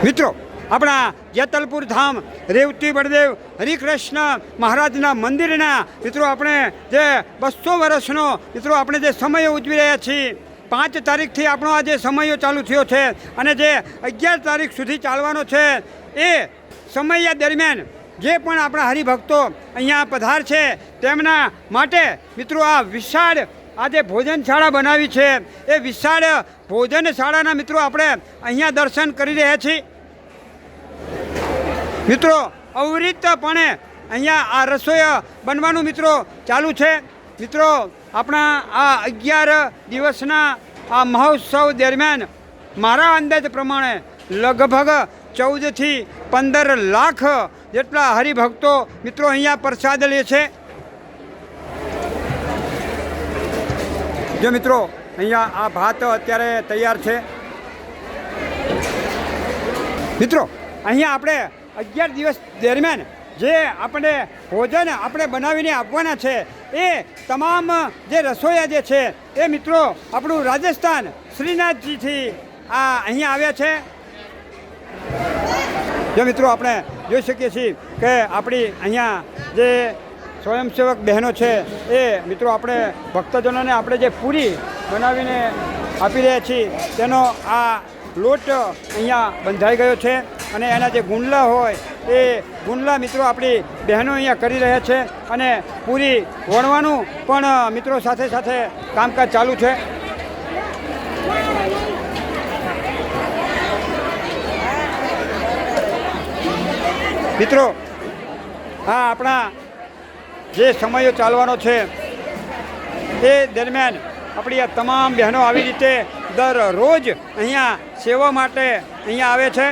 મિત્રો આપણા જેતલપુર ધામ રેવતી બળદેવ હરિકૃષ્ણ મહારાજના મંદિરના મિત્રો આપણે જે 200 વર્ષનો મિત્રો આપણે જે સમય ઉજવી રહ્યા છીએ 5 તારીખથી આપણો આ જે સમયો ચાલુ થયો છે અને જે 11 તારીખ સુધી ચાલવાનો છે એ સમય દરમિયાન જે પણ આપણા હરિભક્તો અહીંયા પધાર છે તેમના માટે મિત્રો આ વિશાળ આજે ભોજનશાળા બનાવી છે એ વિશાળ ભોજનશાળાના મિત્રો આપણે અહીંયા દર્શન કરી રહ્યા છીએ મિત્રો અવિરતપણે અહીંયા આ રસોઈ બનવાનું મિત્રો ચાલુ છે મિત્રો આપણા આ 11 દિવસના આ મહોત્સવ દરમિયાન મારા અંદાજ પ્રમાણે લગભગ 14 થી 15 લાખ જેટલા હરિભક્તો મિત્રો અહીંયા પ્રસાદ લે છે જો મિત્રો અહીંયા આ ભાત અત્યારે તૈયાર છે મિત્રો અહીંયા આપણે 11 દિવસ દરમિયાન જે આપણે ભોજન આપણે બનાવીને આપવાના છે એ તમામ જે રસોઈયા જે છે એ મિત્રો આપણું રાજસ્થાન શ્રીનાથજીથી આ અહીંયા આવ્યા છે જો મિત્રો આપણે જોઈ શકીએ છીએ કે આપણી અહીંયા જે સ્વયંસેવક બહેનો છે એ મિત્રો આપણે ભક્તજનોને આપણે જે પૂરી બનાવીને આપી રહ્યા છીએ તેનો આ લોટ અહીંયા બંધાઈ ગયો છે અને એના જે ગુંડલા હોય એ ગુંડલા મિત્રો આપણી બહેનો અહીંયા કરી રહ્યા છે અને પૂરી વણવાનું પણ મિત્રો સાથે સાથે કામકાજ ચાલુ છે મિત્રો આ આપણા જે સમયો ચાલવાનો છે એ દરમિયાન આપણી આ તમામ બહેનો આવી રીતે દરરોજ અહીંયા સેવા માટે અહીંયા આવે છે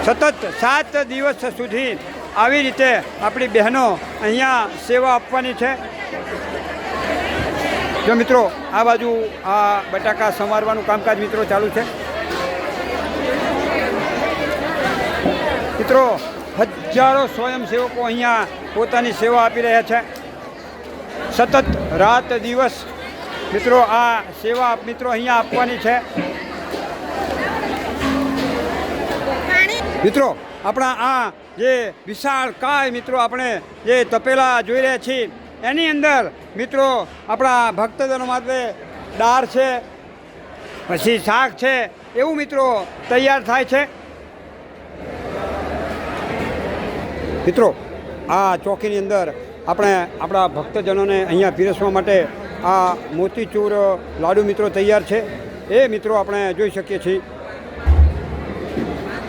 સતત 7 દિવસ સુધી આવી રીતે આપણી બહેનો અહીંયા સેવા આપવાની છે જો મિત્રો આ બાજુ આ બટાકા સમારવાનું કામકાજ મિત્રો ચાલુ છે મિત્રો હજારો સ્વયંસેવકો અહીંયા પોતાની સેવા આપી રહ્યા છે સતત રાત દિવસ મિત્રો આ સેવા મિત્રો અહીંયા આપવાની છે મિત્રો આપણા આ જે વિશાળ કાય મિત્રો આપણે જે તપેલા જોઈ રહ્યા છીએ એની અંદર મિત્રો આપણા ભક્તજનો માટે દાળ છે પછી શાક છે એવું મિત્રો તૈયાર થાય છે મિત્રો આ ચોકીની અંદર આપણે આપણા ભક્તજનોને અહીંયા પીરસવા માટે આ મોતીચૂર લાડુ મિત્રો તૈયાર છે એ મિત્રો આપણે જોઈ શકીએ છીએ